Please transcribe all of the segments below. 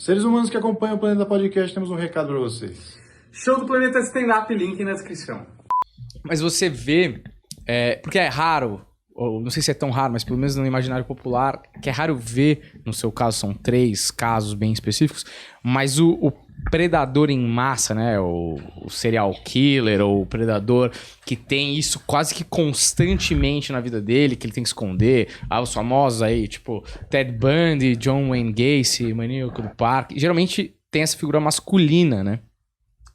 Seres humanos que acompanham o Planeta Podcast, temos um recado para vocês. Show do Planeta Stand-Up, link na descrição. Mas você vê, porque é raro, ou não sei se é tão raro, mas pelo menos no imaginário popular, que é raro ver, no seu caso são 3 casos bem específicos, mas o predador em massa, né, o serial killer ou o predador que tem isso quase que constantemente na vida dele, que ele tem que esconder, os famosos aí, tipo Ted Bundy, John Wayne Gacy, Maníaco do Parque, geralmente tem essa figura masculina, né?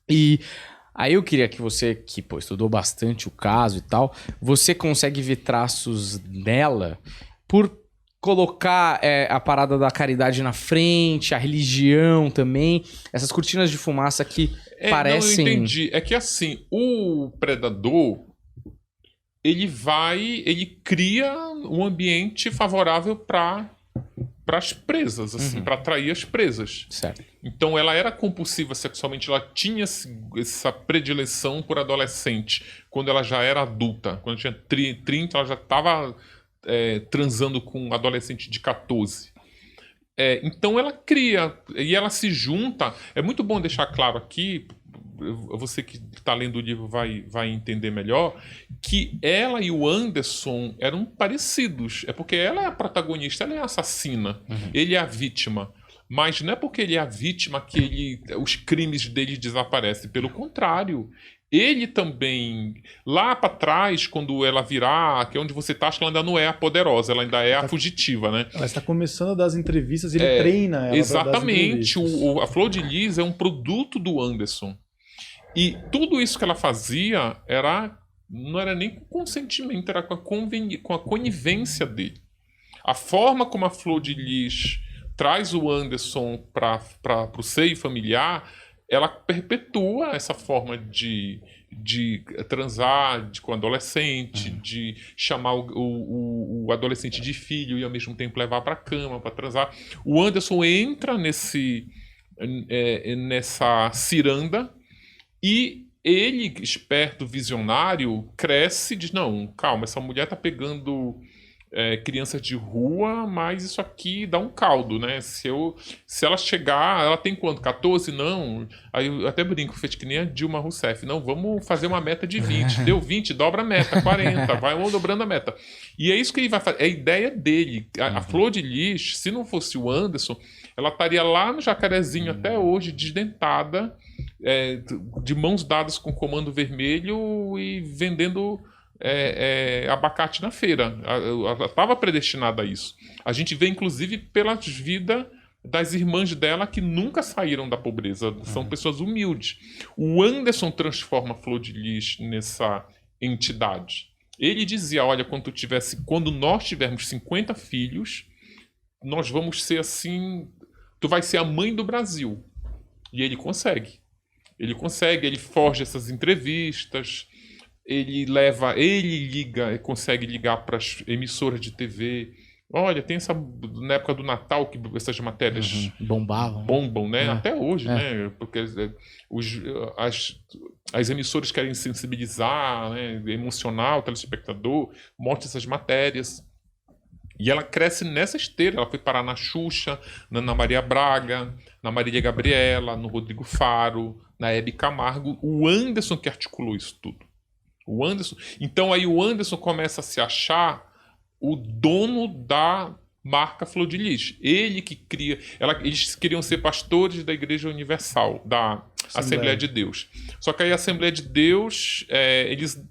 E aí eu queria que você, que estudou bastante o caso e tal, você consegue ver traços nela por colocar a parada da caridade na frente, a religião também, essas cortinas de fumaça que parecem... Não, eu entendi. É que assim, o predador, ele cria um ambiente favorável para as presas, assim, para atrair as presas. Certo. Então ela era compulsiva sexualmente, ela tinha essa predileção por adolescente, quando ela já era adulta. Quando tinha 30, ela já estava transando com um adolescente de 14. Então ela cria, e ela se junta. É muito bom deixar claro aqui, você que está lendo o livro vai entender melhor, que ela e o Anderson eram parecidos. É porque ela é a protagonista, ela é a assassina, ele é a vítima. Mas não é porque ele é a vítima que os crimes dele desaparecem. Pelo contrário, ele também, lá para trás, quando ela virar, que é onde você tá, acho que ela ainda não é a poderosa, ela ainda é a fugitiva, né? Ela está começando a dar as entrevistas e ele treina ela. Exatamente. A Flor de Lis é um produto do Anderson. E tudo isso que ela fazia não era nem com consentimento, era com a conivência dele. A forma como a Flor de Lis traz o Anderson para o seio familiar, ela perpetua essa forma de transar com o adolescente, de chamar o adolescente de filho e ao mesmo tempo levar para a cama para transar. O Anderson entra nessa ciranda e ele, esperto, visionário, cresce e diz, não, calma, essa mulher tá pegando crianças de rua, mas isso aqui dá um caldo, né? Se ela chegar, ela tem quanto? 14? Não. Aí eu até brinco, fez que nem a Dilma Rousseff. Não, vamos fazer uma meta de 20. Deu 20, dobra a meta, 40, vai dobrando a meta. E é isso que ele vai fazer. É a ideia dele. A Flor de Lis, se não fosse o Anderson, ela estaria lá no Jacarezinho até hoje, desdentada, de mãos dadas com o Comando Vermelho e vendendo abacate na feira. Ela estava predestinada a isso. A gente vê, inclusive, pelas vidas das irmãs dela que nunca saíram da pobreza. São pessoas humildes. O Anderson transforma a Flor de Lis nessa entidade. Ele dizia, olha, quando nós tivermos 50 filhos, nós vamos ser assim... Tu vai ser a mãe do Brasil. E ele consegue. Ele forja essas entrevistas... Ele consegue ligar para as emissoras de TV. Olha, tem na época do Natal que essas matérias bombam, né? Até hoje, né? Porque as emissoras querem sensibilizar, né? Emocionar o telespectador, mostra essas matérias. E ela cresce nessa esteira. Ela foi parar na Xuxa, na Ana Maria Braga, na Marília Gabriela, no Rodrigo Faro, na Hebe Camargo. O Anderson que articulou isso tudo. Então aí o Anderson começa a se achar o dono da marca Flor de Lis. Ele que cria... Eles queriam ser pastores da Igreja Universal, da Assembleia de Deus. Só que aí a Assembleia de Deus, eles...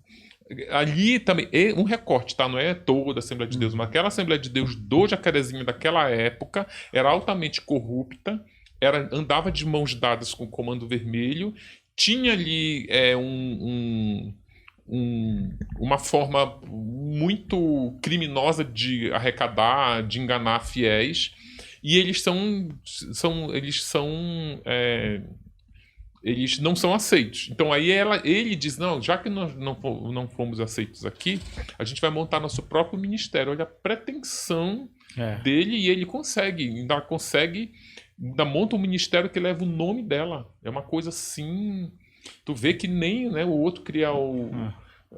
Ali também, um recorte, tá? Não é toda a Assembleia de Deus, mas aquela Assembleia de Deus do Jacarezinho daquela época era altamente corrupta, andava de mãos dadas com o Comando Vermelho, tinha ali uma forma muito criminosa de arrecadar, de enganar fiéis, e eles não são aceitos. Então aí ele diz, não, já que nós não fomos aceitos aqui, a gente vai montar nosso próprio ministério. Olha a pretensão dele, e ele ainda monta um ministério que leva o nome dela. É uma coisa assim... Tu vê que nem, né, o outro cria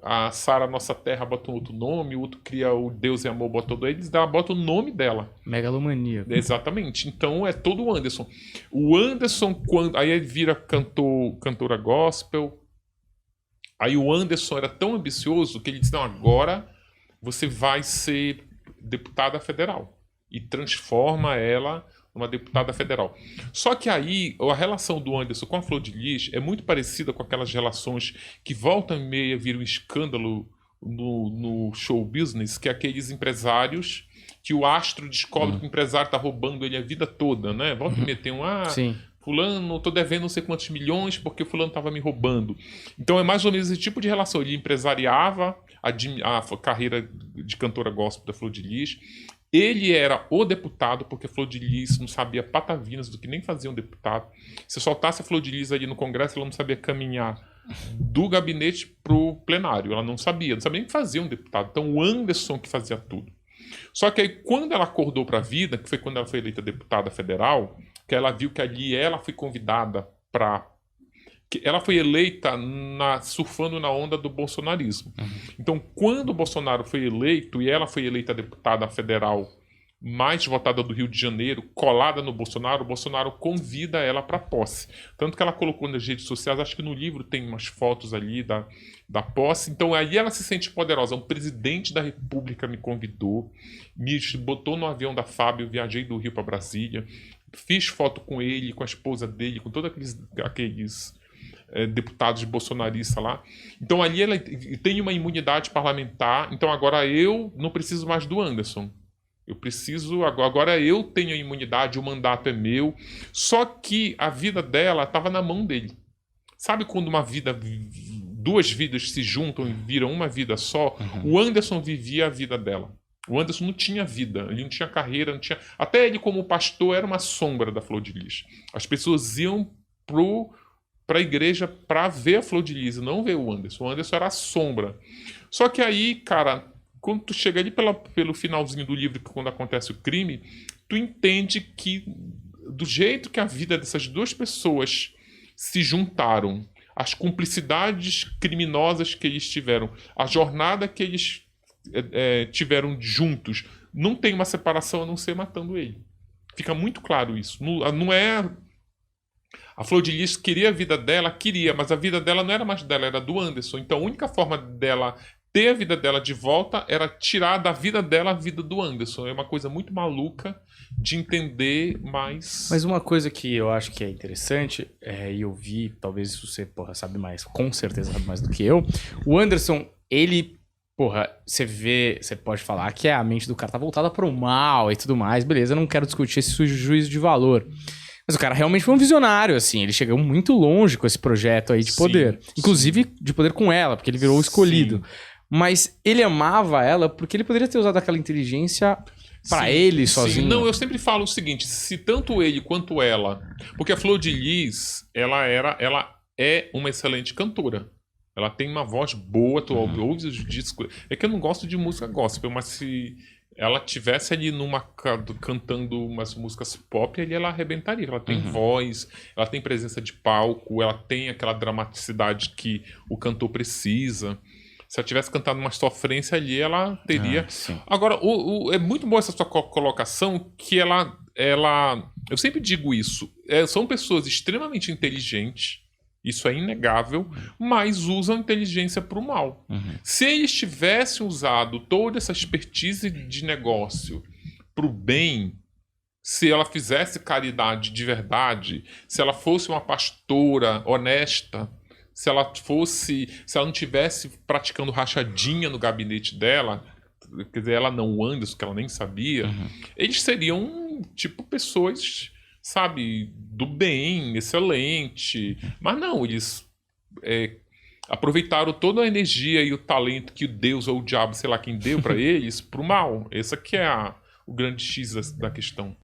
a Sara Nossa Terra bota um outro nome, o outro cria o Deus e Amor, bota todo eles, ela bota o nome dela. Megalomania. Exatamente. Então é todo o Anderson. O Anderson, quando aí ele vira cantora gospel. Aí o Anderson era tão ambicioso que ele disse: não, agora você vai ser deputada federal. E transforma ela numa deputada federal. Só que aí a relação do Anderson com a Flor de Lis é muito parecida com aquelas relações que volta e meia viram um escândalo no show business, que é aqueles empresários que o astro descobre que o empresário está roubando ele a vida toda, né? Volta e meia tem Sim. fulano, tô devendo não sei quantos milhões porque o fulano estava me roubando. Então é mais ou menos esse tipo de relação. Ele empresariava a carreira de cantora gospel da Flor de Lis. Ele era o deputado, porque a Flor de Lis não sabia patavinas do que nem fazia um deputado. Se soltasse a Flor de Lis ali no Congresso, ela não sabia caminhar do gabinete pro plenário. Ela não sabia nem o que fazia um deputado. Então o Anderson que fazia tudo. Só que aí quando ela acordou para a vida, que foi quando ela foi eleita deputada federal, que ela viu que ali ela foi convidada para... Ela foi eleita surfando na onda do bolsonarismo. Então, quando o Bolsonaro foi eleito e ela foi eleita deputada federal mais votada do Rio de Janeiro, colada no Bolsonaro, o Bolsonaro convida ela para posse. Tanto que ela colocou nas redes sociais, acho que no livro tem umas fotos ali da posse. Então, aí ela se sente poderosa. Um presidente da República me convidou, me botou no avião da FAB, eu viajei do Rio para Brasília, fiz foto com ele, com a esposa dele, com todos aqueles deputados bolsonaristas lá. Então ali ela tem uma imunidade parlamentar. Então agora eu não preciso mais do Anderson. Agora eu tenho a imunidade, o mandato é meu. Só que a vida dela estava na mão dele. Sabe quando duas vidas se juntam e viram uma vida só? O Anderson vivia a vida dela. O Anderson não tinha vida, ele não tinha carreira, não tinha... Até ele como pastor era uma sombra da Flor de Lis. As pessoas iam para a igreja para ver a Flor de Lis, não ver o Anderson. O Anderson era a sombra. Só que aí, cara, quando tu chega ali pelo finalzinho do livro, quando acontece o crime, tu entende que do jeito que a vida dessas duas pessoas se juntaram, as cumplicidades criminosas que eles tiveram, a jornada que eles tiveram juntos, não tem uma separação a não ser matando ele. Fica muito claro isso. Não é... A Flor de Lis queria a vida dela, mas a vida dela não era mais dela, era do Anderson. Então a única forma dela ter a vida dela de volta era tirar da vida dela a vida do Anderson. É uma coisa muito maluca de entender, Mas uma coisa que eu acho que é interessante, e eu vi, talvez você sabe mais, com certeza sabe mais do que eu, o Anderson, ele... você pode falar que a mente do cara tá voltada pro mal e tudo mais, beleza, eu não quero discutir esse juízo de valor. Mas o cara realmente foi um visionário, assim, ele chegou muito longe com esse projeto aí de poder. Inclusive de poder com ela, porque ele virou o escolhido. Mas ele amava ela porque ele poderia ter usado aquela inteligência pra ele sozinho. Sim. Não, eu sempre falo o seguinte, se tanto ele quanto ela... Porque a Flor de Lis, ela é uma excelente cantora. Ela tem uma voz boa, tu ouve os discos. É que eu não gosto de música gospel, mas se ela tivesse ali cantando umas músicas pop, ali ela arrebentaria. Ela tem voz, ela tem presença de palco, ela tem aquela dramaticidade que o cantor precisa. Se ela tivesse cantado uma sofrência ali, ela teria... Agora, é muito boa essa sua colocação, que ela... Eu sempre digo isso. São pessoas extremamente inteligentes, isso é inegável, mas usam a inteligência para o mal. Se eles tivessem usado toda essa expertise de negócio para o bem, se ela fizesse caridade de verdade, se ela fosse uma pastora honesta, se ela não tivesse praticando rachadinha no gabinete dela, quer dizer, ela não, o Anderson, que ela nem sabia, eles seriam tipo pessoas... sabe, do bem, excelente. Mas não, eles aproveitaram toda a energia e o talento que o Deus ou o diabo, sei lá quem deu para eles, pro mal. Esse aqui é o grande X da questão.